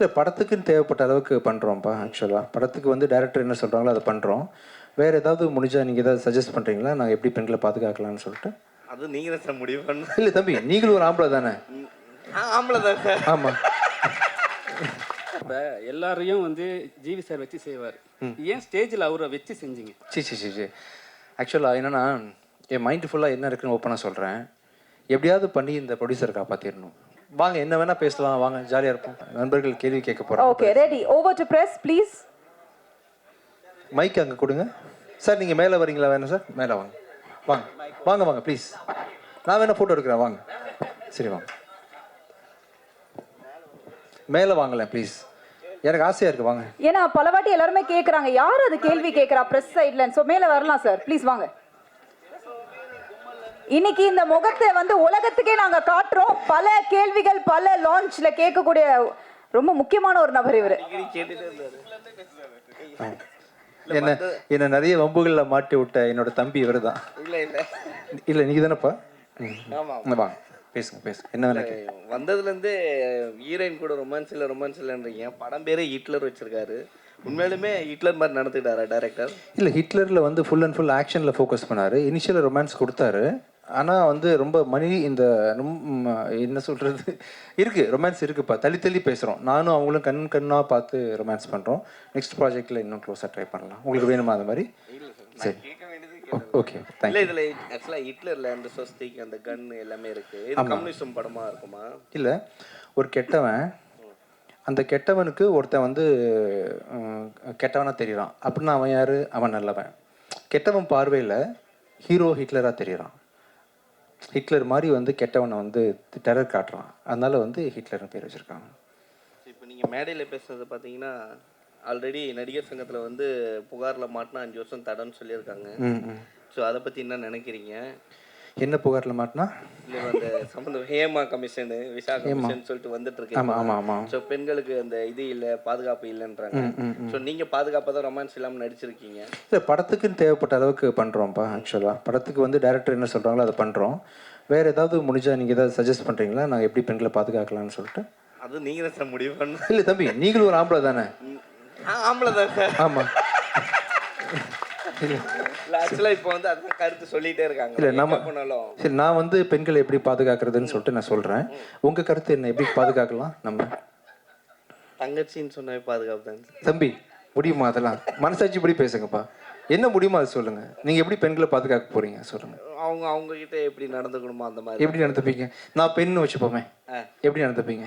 இல்லை படத்துக்குன்னு தேவைப்பட்ட அளவுக்கு பண்ணுறோம்ப்பா. ஆக்சுவலாக படத்துக்கு வந்து டைரக்டர் என்ன சொல்கிறாங்களோ அதை பண்ணுறோம். வேறு ஏதாவது முடிஞ்சால் நீங்கள் ஏதாவது சஜஸ்ட் பண்ணுறீங்களா? நாங்கள் எப்படி பெண்களை பாதுகாக்கலாம்னு சொல்லிட்டு. அது நீங்கள் தான் சார் முடிவு பண்ணணும். இல்லை தம்பி, நீங்களும் ஒரு ஆம்பளை தானே? ஆம்பளை தான் சார். ஆமாம். இப்போ எல்லாரையும் வந்து ஜிவி சார் வச்சு செய்வார், ஏன் ஸ்டேஜில் அவரை வச்சு செஞ்சீங்க? சி ஆக்சுவலாக என்னென்னா, என் மைண்டு ஃபுல்லாக என்ன இருக்குன்னு ஓப்பனாக சொல்கிறேன். எப்படியாவது பண்ணி இந்த ப்ரொடியூசரை காப்பாற்றிடணும். வாங்க, என்ன வேணால் பேசலாம், வாங்க, ஜாலியாக இருப்போம். நண்பர்கள் கேள்வி கேட்க போகிறோம். Okay, ready. Over to press please. Mike அங்கே கொடுங்க சார். நீங்கள் மேலே வரீங்களா? வேணும் சார், மேலே வாங்க. வாங்க வாங்க வாங்க ப்ளீஸ். நான் வேணால் ஃபோட்டோ எடுக்கிறேன், வாங்க. சரி வாங்க, மேலே வாங்கலேன் ப்ளீஸ், எனக்கு ஆசையாக இருக்குது, வாங்க. ஏன்னா பல வாட்டி எல்லாருமே கேட்குறாங்க, யார் அது கேள்வி கேட்குறா ப்ரெஸ் சைட்லன்னு. ஸோ மேலே வரலாம் சார், ப்ளீஸ் வாங்க. இன்னைக்கு இந்த முகத்தை வந்து உலகத்துக்கே நாங்க காட்டுறோம். பல கேள்விகள் பல லான்ச்ல கேட்கக்கூடிய ரொம்ப முக்கியமான ஒரு நபர் இவர். என்ன நிறைய வம்புகளில் மாட்டி விட்ட என்னோட தம்பி இவர் தான். இல்லை நீங்க தானேப்பா? வாங்க பேசுங்க. என்ன வேணும்? வந்ததுலேருந்து ஹீரோயின் கூட ரொமான்ஸ் இல்லைன்றீங்க. படம் பேரே ஹிட்லர் வச்சிருக்காரு. உண்மையிலுமே ஹிட்லர் மாதிரி நடந்துக்கிட்டாரா டைரக்டர்? இல்லை, ஹிட்லரில் வந்து ஃபுல் அண்ட் ஃபுல் ஆக்ஷனில் ஃபோக்கஸ் பண்ணார். இனிஷியலாக ரொமான்ஸ் கொடுத்தாரு. ஆனால் வந்து ரொம்ப இந்த என்ன சொல்கிறது இருக்குது, ரொமான்ஸ் இருக்குப்பா. தள்ளி பேசுகிறோம். நானும் அவங்களும் கண்ணாக பார்த்து ரொமான்ஸ் பண்ணுறோம். நெக்ஸ்ட் ப்ராஜெக்டில் இன்னும் க்ளோஸாக ட்ரை பண்ணலாம். உங்களுக்கு வேணுமா அது மாதிரி? சரி, ஓகே, தேங்க்யூ. இதில் ஆக்சுவலாக ஹிட்லரில் அந்த சொஸ்திக் அந்த கன் எல்லாமே இருக்குது. இது கம்யூனிசம் படமாக இருக்குமா? இல்லை, ஒரு கெட்டவன், அந்த கெட்டவனுக்கு ஒருத்தன் வந்து கெட்டவனாக தெரிகிறான் அப்படின்னா அவன் யார்? அவன் நல்லவன். கெட்டவன் பார்வையில் ஹீரோ ஹிட்லராக தெரிகிறான். ஹிட்லர் மாதிரி வந்து கெட்டவனை வந்து டெரர் காட்டுறான். அதனால வந்து ஹிட்லர்னு பேர் வச்சுருக்காங்க. இப்போ நீங்கள் மேடையில் பேசுறது பார்த்தீங்கன்னா, ஆல்ரெடி நடிகர் சங்கத்தில் வந்து புகாரில் மாட்டினா 5 வருஷம் தடன்னு சொல்லியிருக்காங்க. ஸோ அதை பற்றி என்ன நினைக்கிறீங்க? என்ன புகாரில் மாட்டினா? இல்லை, அந்த சம்மந்தம் ஹேமா கமிஷனு, விஷா கமிஷன் சொல்லிட்டு வந்துட்டு இருக்கு. ஆமாம். ஸோ பெண்களுக்கு அந்த இது இல்லை, பாதுகாப்பு இல்லைன்றாங்க. ஸோ நீங்கள் பாதுகாப்பாக தான் ரொமான்ஸ் இல்லாமல் நடிச்சிருக்கீங்க. இல்லை, படத்துக்குன்னு தேவைப்பட்ட அளவுக்கு பண்ணுறோம்ப்பா. ஆக்சுவலாக படத்துக்கு வந்து டைரக்டர் என்ன சொல்கிறாங்களோ அதை பண்ணுறோம். வேறு ஏதாவது முடிஞ்சால் நீங்கள் ஏதாவது சஜஸ்ட் பண்ணுறீங்களா? நாங்கள் எப்படி பெண்களை பாதுகாக்கலாம்னு சொல்லிட்டு. அது நீங்கள் தான் சார் முடிவு பண்ணணும். இல்லை தம்பி, நீங்களும் ஒரு ஆம்பளை தானே? ஆம்பளை தான் சார். ஆமாம். ஆக்சுவலாக இப்போ வந்து அதுதான் கருத்து சொல்லிகிட்டே இருக்காங்க. இல்லை, நம்ம போனாலும் சரி, நான் வந்து பெண்களை எப்படி பாதுகாக்கிறதுன்னு சொல்லிட்டு நான் சொல்கிறேன். உங்கள் கருத்து என்ன? எப்படி பாதுகாக்கலாம்? நம்ம தங்கச்சின்னு சொன்னாவே பாதுகாப்பு தான் தம்பி. முடியுமா? அதெல்லாம் மனசாட்சி இப்படி பேசுங்கப்பா. என்ன முடியுமா அது சொல்லுங்கள். நீங்கள் எப்படி பெண்களை பாதுகாக்க போகிறீங்க சொல்லுங்கள். அவங்க கிட்ட எப்படி நடந்துக்கணுமோ அந்த மாதிரி. எப்படி நடந்துப்பீங்க? நான் பெண்ணு வச்சுப்போமே, எப்படி நடந்துப்பீங்க?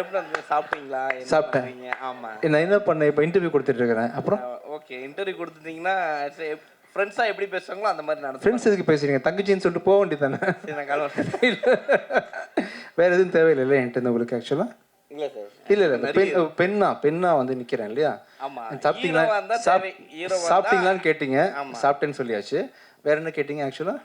எப்படி சாப்பிட்டீங்களா? சாப்பிட்டேன். ஆமாம். நான் என்ன பண்ணேன், இப்போ இன்டர்வியூ கொடுத்துட்டு இருக்கிறேன். அப்புறம் ஓகே, இன்டர்வியூ கொடுத்துட்டீங்கன்னா ஃப்ரெண்ட்ஸாக எப்படி பேசுவாங்களோ அந்த மாதிரி நடந்து. ஃப்ரெண்ட்ஸ் எதுக்கு பேசுறீங்க? தங்கச்சின்னு சொல்லிட்டு போக வேண்டியது தானே. வேறு எதுவும் தேவையில்லை என்கிட்ட உங்களுக்கு ஆக்சுவலாக. இல்லை சார். இல்லை, பெண்ணா வந்து நிற்கிறேன் இல்லையா? சாப்பிட்டீங்களான்னு கேட்டீங்க. சாப்பிட்டேன்னு சொல்லியாச்சு. வேற என்ன கேட்டீங்க ஆக்சுவலாக?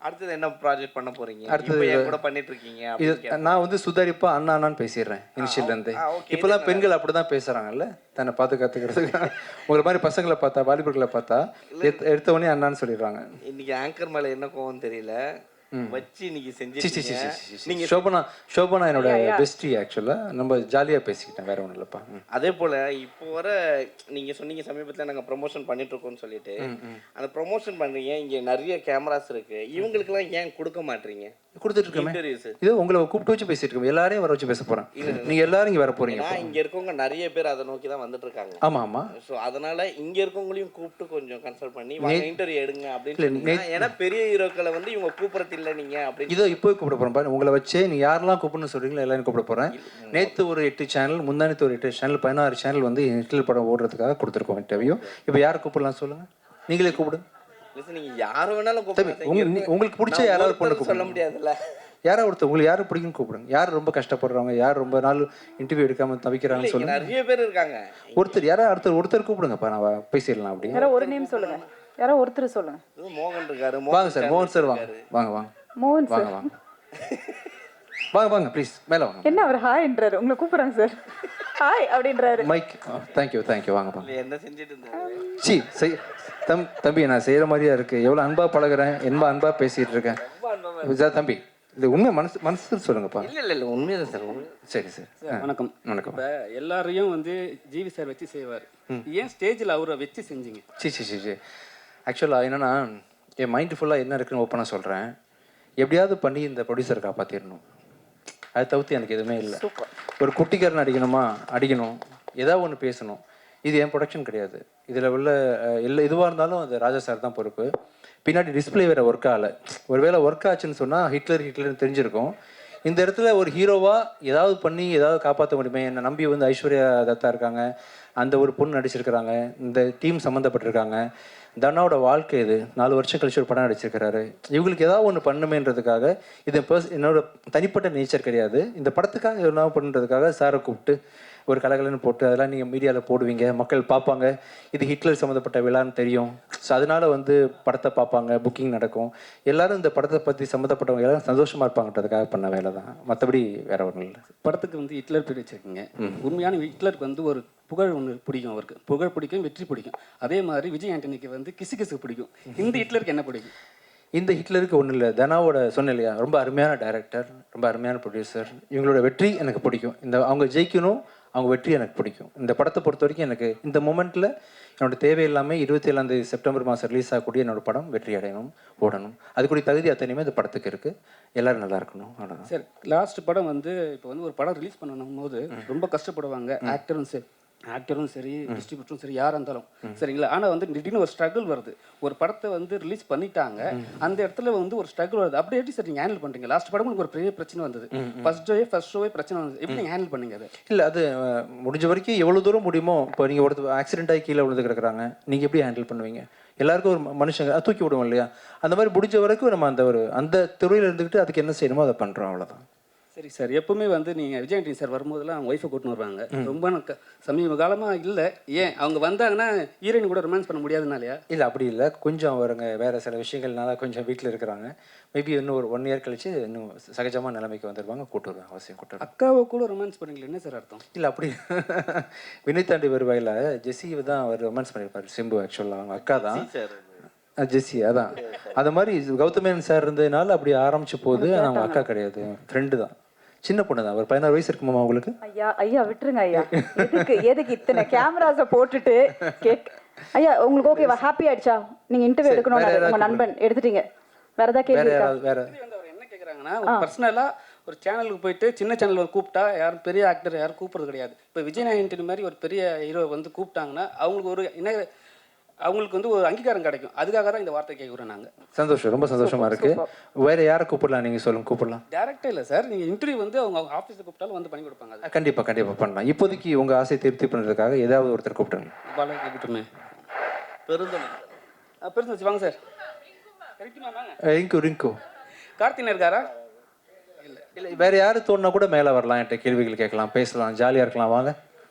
அடுத்தது என்ன ப்ராஜெக்ட் பண்ண போறீங்க? அடுத்தது கூட பண்ணிட்டு இருக்கீங்க. நான் வந்து சுதாரிப்பா அண்ணான்னு பேசிடுறேன் இனிஷியல்லேருந்து. இப்போலாம் பெண்கள் அப்படிதான் பேசுறாங்கல்ல, தன்னை பாதுகாத்துக்கிறதுக்கு. உங்களை மாதிரி பசங்களை பார்த்தா, வாலிபர்களை பார்த்தா எடுத்த உடனே அண்ணான்னு சொல்லிடுறாங்க. இன்னைக்கு ஆங்கர் மேல என்ன கோவம் தெரியல வச்சு இன்னைக்கு செஞ்சு. நீங்க சோபனா என்னோட பெஸ்டி. ஆக்சுவலா நம்ம ஜாலியா பேசிக்கிட்டேன், வேற ஒன்றும் இல்லப்பா. அதே போல இப்போ வர நீங்க சொன்னீங்க சமீபத்தில் நாங்கள் ப்ரொமோஷன் பண்ணிட்டு இருக்கோம்னு சொல்லிட்டு, அந்த ப்ரொமோஷன் பண்றீங்க, இங்க நிறைய கேமராஸ் இருக்கு, இவங்களுக்குலாம் ஏன் கொடுக்க மாட்டீங்க? கொடுத்துட்டு இருக்கேன். இது உங்களை கூப்பிட்டு வச்சு பேசிட்டு இருக்கோம். எல்லாரையும் வர வச்சு பேச போறேன். நீங்க எல்லாரும் இங்க வர போறீங்க. இங்க இருக்கவங்க நிறைய பேர் அதை நோக்கி தான் வந்துட்டு இருக்காங்க. ஆமா. ஸோ அதனால இங்க இருக்கவங்களையும் கூப்பிட்டு கொஞ்சம் கன்சல்ட் பண்ணி இன்டர்வியூ எடுங்க அப்படின்னு. ஏன்னா பெரிய ஹீரோக்களை வந்து இவங்க கூப்பிடறது இல்லை நீங்க அப்படின்னு. இதோ இப்போ கூப்பிட போறேன் பாருங்க. உங்களை வச்சே நீங்க யாரெல்லாம் கூப்பிடணும்னு சொல்றீங்களோ எல்லாரும் கூப்பிட போறேன். நேற்று ஒரு 8 சேனல், முந்தானத்து ஒரு 8 சேனல், 16 சேனல் வந்து ஹிட்லர் படம் ஓடுறதுக்காக கொடுத்துருக்கோம் இன்டர்வியூ. இப்போ யாரை கூப்பிடலாம் சொல்லுங்க, நீங்களே கூப்பிடுங்க. நீங்க யாரை வேணாலும் உங்களுக்கு பிடிச்ச யாராவது பொண்ணு சொல்ல முடியாதுல்ல. யாராவது ஒருத்தர் உங்களுக்கு யாரும் பிடிக்குன்னு கூப்பிடுங்க. யார் ரொம்ப கஷ்டப்படுறவங்க, யார் ரொம்ப நாள் இன்டர்வியூ எடுக்காம தவிக்கிறாங்கன்னு சொல்லுங்க. நிறைய பேர் இருக்காங்க. ஒருத்தர் கூப்பிடுங்கப்பா, நான் பேசிடலாம். அப்படி ஒரு நேம் சொல்லுங்க, யாரோ ஒருத்தர் சொல்லுங்க. மோகன் இருக்காரு. வாங்க சார், மோகன் சார் வாங்க. மோகன் சார் வாங்க ப்ளீஸ், மேலே வாங்க. என்ன அவர் ஹாய்ன்றாரு, உங்களை கூப்பிடுறாங்க சார். ஹாய் அப்படின்றாரு. மைக். தேங்க்யூ வாங்க. என்ன செஞ்சுட்டு இருந்தாரு? சி தம்பி, நான் செய்கிற மாதிரியா இருக்கு. எவ்வளோ அன்பா பழகுறேன், அன்பா பேசிட்டு இருக்கேன். தம்பி இது உண்மை மனசு மனசு சொல்லுங்கப்பா. இல்லை உண்மையாக சார் உண்மை. சரி சரி. சார் வணக்கம். வணக்கம். இப்போ எல்லாரையும் வந்து ஜிவி சார் வச்சு செய்வார். ஏன் ஸ்டேஜில் அவரை வச்சு செஞ்சீங்க? சரி. ஆக்சுவலாக என்னென்னா என் மைண்டு ஃபுல்லாக என்ன இருக்குன்னு ஓப்பனாக சொல்கிறேன். எப்படியாவது பண்ணி இந்த ப்ரொடியூசரை காப்பாற்றிடணும். அதை தவிர்த்து எனக்கு எதுவுமே இல்லை. ஒரு குட்டிக்காரன் அடிக்கணும், ஏதாவது ஒன்று பேசணும். இது என் ப்ரொடக்ஷன் கிடையாது. இதில் உள்ள எதுவாக இருந்தாலும் அது ராஜா சார் தான் பொறுப்பு. பின்னாடி டிஸ்பிளே வேறு ஒர்க் ஆகலை. ஒருவேளை ஒர்க் ஆச்சுன்னு சொன்னால் ஹிட்லர்னு தெரிஞ்சிருக்கும். இந்த இடத்துல ஒரு ஹீரோவாக ஏதாவது பண்ணி ஏதாவது காப்பாற்ற முடியுமே. என்னை நம்பி வந்து ஐஸ்வர்யா தத்தா இருக்காங்க, அந்த ஒரு பொண்ணு நடிச்சிருக்கிறாங்க, இந்த டீம் சம்மந்தப்பட்டிருக்காங்க. தனாவோட வாழ்க்கை இது 4 வருஷம் கழிச்சு ஒரு படம் நடிச்சிருக்கிறாரு. இவங்களுக்கு ஏதாவது ஒன்று பண்ணுமேன்றதுக்காக இது என்னோட தனிப்பட்ட நேச்சர் கிடையாது. இந்த படத்துக்காக என்ன பண்ணுறதுக்காக சாரை கூப்பிட்டு ஒரு கலகலன்னு போட்டு அதெல்லாம் நீங்கள் மீடியாவில் போடுவீங்க, மக்கள் பார்ப்பாங்க, இது ஹிட்லர் சம்மந்தப்பட்ட விழான்னு தெரியும். ஸோ அதனால் வந்து படத்தை பார்ப்பாங்க, புக்கிங் நடக்கும், எல்லோரும் இந்த படத்தை பற்றி சம்மந்தப்பட்டவங்க எல்லோரும் சந்தோஷமாக இருப்பாங்கன்றதுக்காக பண்ண வேலை தான், மற்றபடி வேற ஒன்றும் இல்லை. படத்துக்கு வந்து ஹிட்லர் பேர் வச்சுருக்கீங்க. உண்மையான ஹிட்லருக்கு வந்து ஒரு புகழ் ஒன்று பிடிக்கும். அவருக்கு புகழ் பிடிக்கும், வெற்றி பிடிக்கும். அதே மாதிரி விஜய் ஆண்டனிக்கு வந்து கிசு பிடிக்கும். இந்த ஹிட்லருக்கு என்ன பிடிக்கும்? இந்த ஹிட்லருக்கு ஒன்றும் இல்லை. தனாவோட சொன்னேன் இல்லையா, ரொம்ப அருமையான டைரக்டர், ரொம்ப அருமையான ப்ரொடியூசர். இவங்களோட வெற்றி எனக்கு பிடிக்கும். அவங்க ஜெயிக்கணும், அவங்க வெற்றி எனக்கு பிடிக்கும். இந்த படத்தை பொறுத்த வரைக்கும் எனக்கு இந்த மொமெண்ட்டில் என்னோட தேவையில்லாமல் 27 செப்டம்பர் மாதம் ரிலீஸ் ஆகக்கூடிய என்னோட படம் வெற்றி அடையணும், ஓடணும். அதுக்குரிய தகுதி அத்தனையுமே இந்த படத்துக்கு இருக்குது. எல்லோரும் நல்லா இருக்கணும், அவ்வளோதான். சார் லாஸ்ட் படம் வந்து இப்போ வந்து ஒரு படம் ரிலீஸ் பண்ணணும் போது ரொம்ப கஷ்டப்படுவாங்க ஆக்டரும் சரி டிஸ்ட்ரிபியூட்டரும் சரி யாராக இருந்தாலும் சரிங்களா. ஆனால் வந்து திடீர்னு ஒரு ஸ்ட்ரகிள் வருது. ஒரு படத்தை வந்து ரிலீஸ் பண்ணிட்டாங்க, அந்த இடத்துல வந்து ஒரு ஸ்ட்ரகிள் வருது. அப்படி எப்படி சார் நீங்கள் ஹேண்டில் பண்ணுறீங்க? லாஸ்ட் படம் உங்களுக்கு ஒரு பெரிய பிரச்சனை வந்தது, ஃபர்ஸ்ட் ஷோவே பிரச்சனை வந்தது. எப்படி நீங்கள் ஹேண்டில் பண்ணீங்க அது? இல்லை, அது முடிஞ்ச வரைக்கும் எவ்வளோ தூரம் முடியுமோ. இப்போ நீங்கள் ஒருத்தர் ஆக்சிடென்ட் ஆகி கீழே விழுந்து கிடக்குறாங்க, நீங்கள் எப்படி ஹேண்டில் பண்ணுவீங்க? எல்லாருக்கும் ஒரு மனுஷங்க தூக்கி விடுவோம் இல்லையா, அந்த மாதிரி முடிஞ்ச வரைக்கும் நம்ம அந்த துறையில் இருந்துக்கிட்டு அதுக்கு என்ன செய்யணுமோ அதை பண்ணுறோம், அவ்வளோதான். சரி சார், எப்பவுமே வந்து நீங்கள் விஜய் ஆண்டனி சார் வரும்போதெல்லாம் அவங்க ஒய்ஃபை கூட்டின்னு வருவாங்க. ரொம்ப சமீப காலமாக இல்லை, ஏன் அவங்க வந்தாங்கன்னா ஹீரோயின் கூட ரொமான்ஸ் பண்ண முடியாதுனாலயா? இல்லை, அப்படி இல்லை. கொஞ்சம் அவருங்க வேறு சில விஷயங்கள்னால கொஞ்சம் வீட்டில் இருக்கிறாங்க. மேபி இன்னும் ஒரு 1 இயர் கழிச்சு இன்னும் சகஜமாக நிலைமைக்கு வந்துடுவாங்க, கூட்டு வருவாங்க, அவசியம் கூட்டு வருவாங்க. அக்காவை கூட ரொமான்ஸ் பண்ணீங்களா? என்ன சார் அர்த்தம்? இல்லை, அப்படி வினய் தாண்டி வருவாயில் ஜெஸ்ஸி தான் அவர் ரொமான்ஸ் பண்ணியிருப்பார். சிம்பு ஆக்சுவலாக அவங்க அக்கா தான் ஜெஸ்ஸி. அதான் அது மாதிரி கௌதமேன் சார் இருந்ததுனால அப்படி ஆரம்பிச்சு போகுது. அவங்க அக்கா கிடையாது, ஃப்ரெண்டு தான், சின்ன பொண்ணு தான். ஒரு 16 வயசு இருக்குமா உங்களுக்கு? ஐயா விட்டுருங்க ஐயா. எதுக்கு இத்தனை கேமராஸை போட்டுட்டு ஐயா உங்களுக்கு ஓகேவா? ஹாப்பி ஆயிடுச்சா? நீங்க இன்டர்வியூ எடுக்கணும், உங்க நண்பன் எடுத்துட்டீங்க. வேற ஏதாவது கேள்வி இருக்கா? வேற என்ன கேட்குறாங்கன்னா, பர்சனலா ஒரு சேனலுக்கு போயிட்டு சின்ன சேனல் கூப்பிட்டா யாரும் பெரிய ஆக்டர் யாரும் கூப்பிடுறது கிடையாது. இப்போ விஜய் ஆண்டனி மாதிரி ஒரு பெரிய ஹீரோ வந்து கூப்பிட்டாங்கன்னா அவங்களுக்கு வந்து ஒரு அங்கீகாரம் கிடைக்கும். அதுக்காக தான் இந்த வார்த்தை கேட்குறோம் நாங்கள். சந்தோஷம், ரொம்ப சந்தோஷமா இருக்கு. வேற யாரை கூப்பிடலாம் நீங்க சொல்லுங்க? கூப்பிடலாம். டேரக்டா இல்லை சார், நீங்கள் இன்டர்வியூ வந்து அவங்க ஆஃபீஸில் கூப்பிட்டாலும் வந்து பண்ணி கொடுப்பாங்க. கண்டிப்பாக பண்ணலாம். இப்போதைக்கு உங்க ஆசை திருப்தி பண்ணுறதுக்காக ஏதாவது ஒருத்தர் கூப்பிட்டுருங்க. பாலா கூப்பிட்டுமே பெருந்தொச்சி வாங்க சார். ரிங்கு கார்த்தின் இருக்காரா? இல்லை, வேற யாரு தோணுனா கூட மேலே வரலாம், என்கிட்ட கேள்விகள் கேட்கலாம், பேசலாம், ஜாலியாக இருக்கலாம். வாங்க.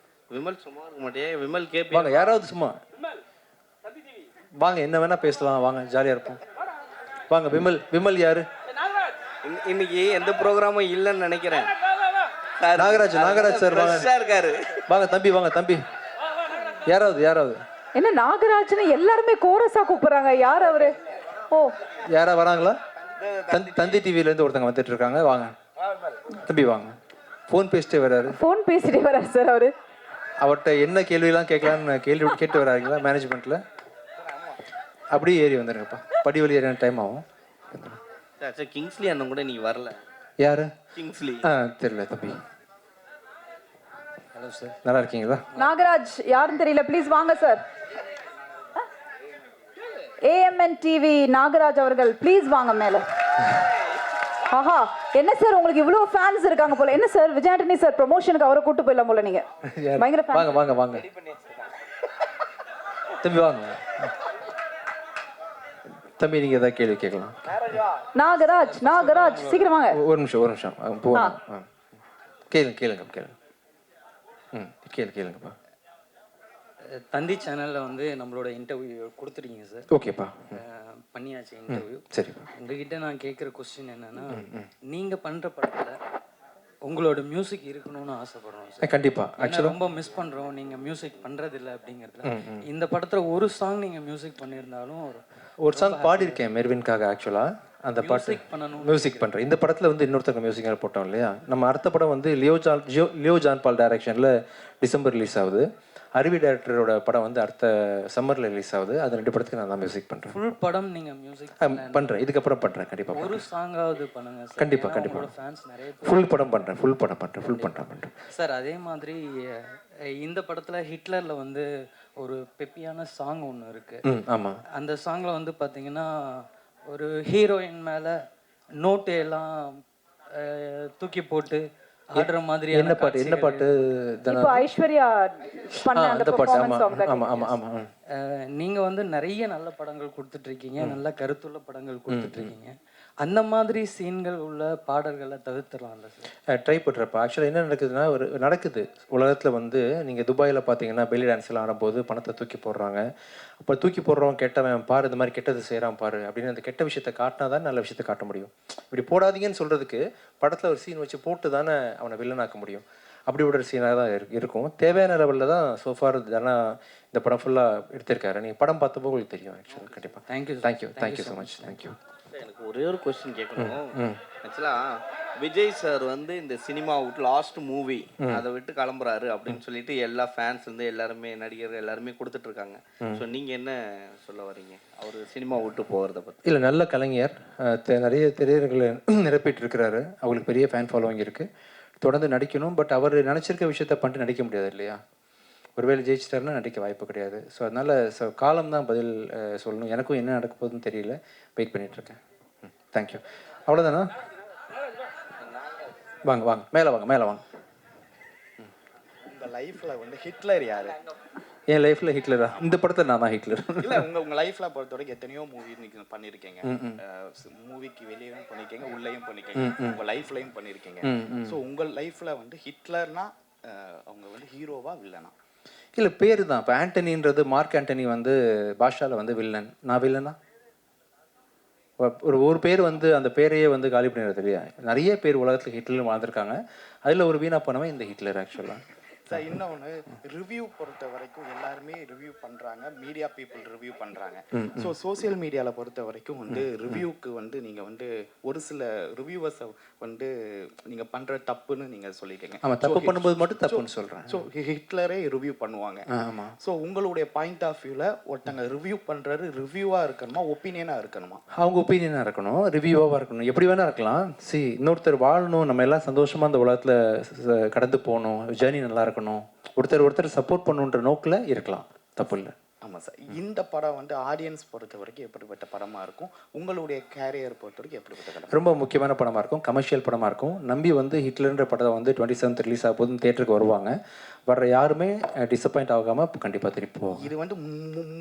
விமல் சும்மா இருக்க மாட்டே, விமல் கேட்பி. வாங்க, யாராவது சும்மா வாங்க, என்ன வேணா பேசலாம், வாங்க, ஜாலியாக இருப்போம். வாங்க. விமல் யாரு? இன்னைக்கு எந்த ப்ரோக்ராமும் இல்லைன்னு நினைக்கிறேன். நாகராஜ் சார் வாங்க. இருக்காரு. வாங்க தம்பி, வாங்க தம்பி. யாராவது என்ன நாகராஜ்னு எல்லாருமே கோரஸா கூப்பிடுறாங்க. யார் அவரு? ஓ, யாரா வராங்களா? தந்தி டிவில இருந்து ஒருத்தங்க வந்துட்டு இருக்காங்க. வாங்க தம்பி, வாங்க. ஃபோன் பேசிட்டே வராரு. ஃபோன் பேசிட்டே வராரு சார் அவரு. அவர்கிட்ட என்ன கேள்வியெல்லாம் கேட்கலான்னு கேட்டு வராங்களா மேனேஜ்மெண்ட்ல? அப்படியே ஏறி வந்துருங்கப்பா, படி வழி ஏறின டைம் ஆகும். கிங்ஸ்லி அண்ணன் கூட நீ வரல. யாரு? கிங்ஸ்லி. தெரியல தம்பி. ஹலோ சார், நல்லா இருக்கீங்களா? நாகராஜ் யாருன்னு தெரியல, ப்ளீஸ் வாங்க சார். ஏஎம்என் டிவி நாகராஜ் அவர்கள் ப்ளீஸ் வாங்க மேல. ஆஹா, என்ன சார் உங்களுக்கு இவ்வளவு ஃபேன்ஸ் இருக்காங்க போல. என்ன சார் விஜய் ஆண்டனி சார் ப்ரமோஷனுக்கு அவரை கூட்டு போயிடலாம் போல நீங்க. பயங்கர வாங்க தம்பி, வாங்க தம்பி, நீங்க ஏதாவது கேள்வி கேட்கலாம். நாகராஜ் சீக்கிரம் வாங்க. ஒரு நிமிஷம் போங்க. கேளுங்கப்பா. தந்தி சேனல்ல வந்து நம்மளோட இன்டர்வியூ கொடுத்துருக்கீங்க சார். ஓகேப்பா, பண்ணியாச்சு இன்டர்வியூ. சரிப்பா. உங்ககிட்ட நான் கேட்குற கொஸ்டின் என்னன்னா, நீங்க பண்ற படத்துல உங்களோட மியூசிக் இருக்கணும்னு ஆசைப்படுறோம் சார். கண்டிப்பா. ஆக்சுவலா ரொம்ப மிஸ் பண்றோம், நீங்க மியூசிக் பண்றது இல்லை அப்படிங்கிறதுல. இந்த படத்துல ஒரு சாங் நீங்க மியூசிக் பண்ணியிருந்தாலும் ஒரு சாங் பாடியிருக்கேன் மெர்வின்காக. ஆக்சுவலா அந்த பாட்டு மியூசிக் பண்ணணும். மியூசிக் பண்ணுறேன். இந்த படத்தில் வந்து இன்னொருத்தங்க மியூசிக்காக போட்டோம் இல்லையா? நம்ம அடுத்த படம் வந்து லியோ ஜான் பால் டைரக்ஷனில் டிசம்பர் ரிலீஸ் ஆகுது. அருவி டைரக்டரோட படம் வந்து அடுத்த சம்மரில் ரிலீஸ் ஆகுது. அது 2 படத்துக்கு நான் தான் மியூசிக் பண்ணுறேன். ஃபுல் படம் நீங்க மியூசிக் பண்ணுறேன். இதுக்கப்புறம் பண்ணுறேன் கண்டிப்பாக. ஒரு சாங்காவது பண்ணுங்க சார். கண்டிப்பாக ஃபேன்ஸ் நிறைய ஃபுல் படம் பண்ணுறேன். ஃபுல் பண்ணுறேன். சார். அதே மாதிரி இந்த படத்துல ஹிட்லர்ல வந்து ஒரு பெப்பியான சாங் ஒன்று இருக்கு. ஆமாம். அந்த சாங்ல வந்து பாத்தீங்கன்னா ஒரு ஹீரோயின் மேல நோட்டு எல்லாம் தூக்கி போட்டு ஆடுற மாதிரி என்ன பாட்டு இப்போ ஐஸ்வர்யா பண்ண அந்த பெர்ஃபார்மன்ஸ் ஆஃப் தட். ஆமாம். நீங்க வந்து நிறைய நல்ல படங்கள் கொடுத்துட்டு இருக்கீங்க, நல்ல கருத்துள்ள படங்கள் கொடுத்துட்டு இருக்கீங்க. அந்த மாதிரி சீன்கள் உள்ள பாடல்களை தவிர்த்துடலாம்ல சார்? ட்ரை பண்ணுறப்ப ஆக்சுவலாக என்ன நடக்குதுன்னா நடக்குது உலகத்தில் வந்து நீங்கள் துபாயில் பார்த்தீங்கன்னா பெல்லி டான்ஸ்லாம் ஆடும்போது பணத்தை தூக்கி போடுறாங்க. அப்போ தூக்கி போடுறவன் கெட்டவன் பாரு, இந்த மாதிரி கெட்டது செய்கிறான் பாரு அப்படின்னு அந்த கெட்ட விஷயத்தை காட்டினா தான் நல்ல விஷயத்தை காட்ட முடியும். இப்படி போடாதீங்கன்னு சொல்கிறதுக்கு படத்தில் ஒரு சீன் வச்சு போட்டு தானே அவனை வில்லனாக்க முடியும். அப்படி ஒரு சீனாக தான் இருக்கும். தேவையான லெவலில் தான் சோஃபார் தானே இந்த படம் ஃபுல்லாக எடுத்திருக்காரு. நீங்கள் படம் பார்த்தப்போ உங்களுக்கு தெரியும் ஆக்சுவலாக. கண்டிப்பாக. Thank you so much. தேங்க்யூ. எனக்கு ஒரே ஒரு கொஸ்டின் கேட்கணும். ஆக்சுவலாக விஜய் சார் வந்து இந்த சினிமா விட்டு லாஸ்ட் மூவி அதை விட்டு கிளம்புறாரு அப்படின்னு சொல்லிட்டு எல்லா ஃபேன்ஸ் வந்து எல்லாருமே நடிகர்கள் எல்லாருமே கொடுத்துட்டு இருக்காங்க. ஸோ நீங்கள் என்ன சொல்ல வரீங்க அவர் சினிமா விட்டு போகிறத பற்றி? இல்லை, நல்ல கலைஞர், நிறைய திரையரங்களை நிரப்பிட்டு இருக்கிறாரு. அவங்களுக்கு பெரிய ஃபேன் ஃபாலோவிங் இருக்குது. தொடர்ந்து நடிக்கணும். பட் அவர் நினச்சிருக்க விஷயத்த பண்ணிட்டு நடிக்க முடியாது இல்லையா? ஒருவேளை ஜெயிச்சிட்டாருன்னா நடிக்க வாய்ப்பு கிடையாது. ஸோ அதனால் காலம் தான் பதில் சொல்லணும். எனக்கும் என்ன நடக்க போகுதுன்னு தெரியல. வெயிட் பண்ணிகிட்ருக்கேன். தேங்க்யூ. அவ்வளோதானா? வாங்க மேலே வாங்க. உங்கள் லைஃப்பில் வந்து ஹிட்லர் யார்? என் லைஃப்பில் ஹிட்லரா? இந்த படத்தில் நான் தான் ஹிட்லர். இல்லை, உங்கள் லைஃப்பில் பொறுத்த வரைக்கும் எத்தனையோ மூவி நீங்கள் பண்ணியிருக்கீங்க. மூவிக்கு வெளியேயும் பண்ணியிருக்கீங்க, உள்ளேயும் பண்ணியிருக்கீங்க, உங்கள் லைஃப்லையும் பண்ணியிருக்கீங்க. ஸோ உங்கள் லைஃப்பில் வந்து ஹிட்லர்னா அவங்க வந்து ஹீரோவா வில்லனா? இல்லை, பேர் தான். இப்போ ஆண்டனின்றது மார்க் ஆண்டனி வந்து பாஷாவில் வந்து வில்லன். நான் வில்லனா? ஒரு பேர் வந்து அந்த பேரையே வந்து காலி பண்ணிடுறது இல்லையா? நிறைய பேர் உலகத்தில் ஹிட்லர் வாழ்ந்துருக்காங்க. அதில் ஒரு வீணா போனவன் இந்த ஹிட்லர் ஆக்சுவலாக. சார், இன்னொன்று ரிவ்யூ பொறுத்த வரைக்கும் எல்லாருமே ரிவ்யூ பண்ணுறாங்க, மீடியா பீப்புள் ரிவ்யூ பண்ணுறாங்க. ஸோ சோசியல் மீடியாவில் பொறுத்த வரைக்கும் வந்து ரிவ்யூக்கு வந்து நீங்கள் வந்து ஒரு சில ரிவ்யூவர்ஸை வந்து நீங்கள் பண்ணுற தப்புன்னு நீங்கள் சொல்லியிருக்கீங்க. ஆமாம், தப்பு பண்ணும்போது மட்டும் தப்புன்னு சொல்கிறேன். ஸோ ஹிட்லரே ரிவ்யூ பண்ணுவாங்க. ஆமாம். ஸோ உங்களுடைய பாயிண்ட் ஆஃப் வியூவில் ஒருத்தங்க ரிவ்யூ பண்ணுறது ரிவ்யூவாக இருக்கணுமா, ஒப்பீனியனாக இருக்கணுமா? அவங்க ஒப்பீனியனாக இருக்கணும், ரிவ்யூவாக இருக்கணும், எப்படி வேணால் இருக்கலாம். இன்னொருத்தர் வாழணும், நம்ம எல்லாம் சந்தோஷமாக அந்த உலகத்தில் கடந்து போகணும், ஜேர்னி நல்லா இருக்கணும், ஒருத்தர் சப்போர்ட் பண்ணுன்ற நோக்கில் இருக்கலாம், தப்பு இல்லை. ஆமாம் சார். இந்த படம் வந்து ஆடியன்ஸ் பொறுத்த வரைக்கும் எப்படிப்பட்ட படமாக இருக்கும்? உங்களுடைய கேரியர் பொறுத்த வரைக்கும் எப்படிப்பட்ட படம்? ரொம்ப முக்கியமான படமாக இருக்கும், கமர்ஷியல் படமாக இருக்கும். நம்பி வந்து ஹிட்லர்ன்ற படத்தை வந்து 27th ரிலீஸ் ஆக போதுன்னு தேட்டருக்கு வருவாங்க. வர்ற யாருமே டிசப்பாயிண்ட் ஆகாமல் கண்டிப்பாக திருப்பி போவோம். இது வந்து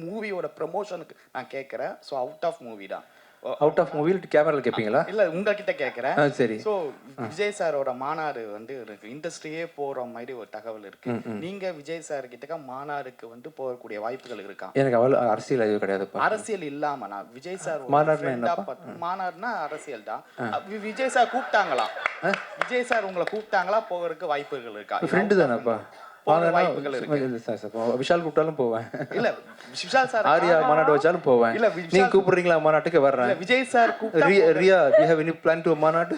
மூவியோட ப்ரமோஷனுக்கு நான் கேட்குறேன். ஸோ அவுட் ஆஃப் மூவி தான். அவுட் ஆஃப் மூவியில் கேமராவில் கேட்பீங்களா? இல்லை, உங்ககிட்ட கேட்குறேன். சரி. ஸோ விஜய் சாரோட மாநாடு வந்து இருக்கு, இண்டஸ்ட்ரியே போகிற மாதிரி ஒரு தகவல் இருக்கு. நீங்கள் விஜய் சார் கிட்ட மாநாடுக்கு வந்து போகக்கூடிய வாய்ப்புகள் இருக்கா? எனக்கு அவ்வளோ அரசியல் அறிவு கிடையாது. அரசியல் இல்லாம நான் விஜய் சார் மாநாடுனா அரசியல் தான். விஜய் சார் கூப்பிட்டாங்களா? விஜய் சார் உங்களை கூப்பிட்டாங்களா? போகிறதுக்கு வாய்ப்புகள் இருக்கா? ஃப்ரெண்டு தானேப்பா, வாய்ப்புகள் இருக்கு. விஷால் கூப்பிட்டாலும் போவேன். இல்ல விஷால் சார் ஆரியா மாநாடு வச்சாலும் போவேன். இல்ல நீங்க கூப்பிடுறீங்களா மாநாட்டுக்கு வர்றேன். விஜய் சார் ரியா we have any plan to மாநாடு?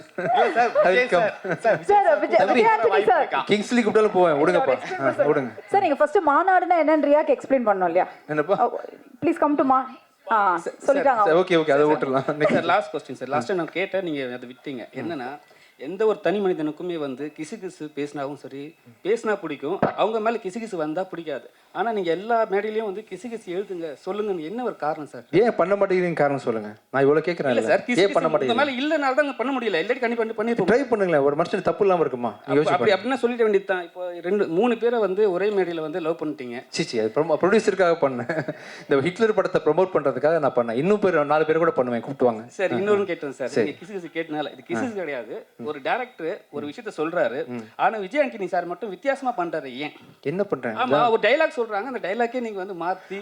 கிங்ஸ்லி கூப்பிட்டாலும் போவேன். விடுங்கப்பா, விடுங்க சார். நீங்க ஃபர்ஸ்ட் மாநாடுனா என்னன்னு ரியாக்கு எக்ஸ்பிளைன் பண்ணணும் இல்லையா? என்னப்பா? ப்ளீஸ் கம் டு சொல்லிட்டாங்க. ஓகே அதை விட்டுறலாம். Sir, last question sir. Last நான் கேட்டேன், நீங்க அதை விட்டீங்க. என்னன்னா, எந்த ஒரு தனி மனிதனுக்குமே வந்து கிசு பேசினாவும் சரி, பேசினா பிடிக்கும், அவங்க மேலே கிசு வந்தால் பிடிக்காது. ஆனால் நீங்கள் எல்லா மேடையிலையும் வந்து கிசு எழுதுங்க சொல்லுங்க, என்ன ஒரு காரணம் சார்? ஏன் பண்ண மாட்டேங்கிறீங்க காரணம் சொல்லுங்க. நான் இவ்வளோ கேட்குறேன். இல்லை சார், கிசு பண்ண மாட்டேங்க மேலே இல்லைனால தான் பண்ண முடியல. இல்லாட்டி கண்டிப்பாக பண்ணிருப்போம். ட்ரை பண்ணுங்களேன், ஒரு மனுஷன் தப்பு இல்லாமல் இருக்குமா? அப்படின்னா சொல்லிட வேண்டியது தான். இப்போ 2-3 பேரை வந்து ஒரே மேடையில் வந்து லவ் பண்ணிட்டீங்க. சிச்சி, அது ப்ரொடியூசருக்காக பண்ணேன். இந்த ஹிட்லர் படத்தை ப்ரொமோட் பண்ணுறதுக்காக நான் பண்ணேன். இன்னும் 4 பேர் கூட பண்ணுவேன், கூப்பிட்டுவாங்க. சார், இன்னொரு கேட்டேன் சார். நீங்கள் கிசு கேட்டனால இது கிசு கிடையாது. ஒரு டேரக்டர் ஒரு விஷயத்த சொல்றாரு, ஆனா விஜய் ஆண்டனி சார் மட்டும் வித்தியாசமா பண்றாரு. ஏன் என்ன பண்றாங்க? ஆமா, ஒரு டயலாக் சொல்றாங்க, அந்த டயலாக்கே நீங்க வந்து மாத்தி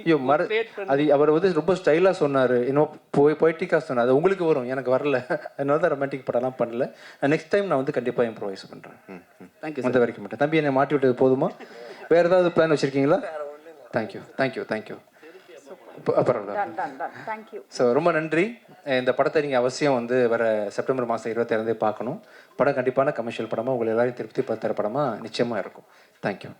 அது அவர் வந்து ரொம்ப ஸ்டைலா சொன்னாரு, இன்னும் பொய்டிக்கா சொன்னாரு. அது உங்களுக்கு வரும், எனக்கு வரல. அதனால தான் ரொமான்டிக் படம்லாம் பண்ணல. நெக்ஸ்ட் டைம் நான் வந்து கண்டிப்பா இம்ப்ரோவைஸ் பண்றேன். தேங்க்யூ. அந்த வரைக்கும் மட்டும் தம்பி என்னை மாட்டி விட்டது போதுமா? வேற ஏதாவது பிளான் வச்சிருக்கீங்களா? தேங்க்யூ. பரவாயில்ல. Done done done thank you. So ரொம்ப நன்றி. இந்த படத்தை நீங்கள் அவசியம் வந்து வர செப்டம்பர் மாதம் 26 பார்க்கணும். படம் கண்டிப்பான கமர்ஷியல் படமாக உங்களை எல்லாரையும் திருப்தி படுத்துகிற படமாக நிச்சயமாக இருக்கும். தேங்க்யூ.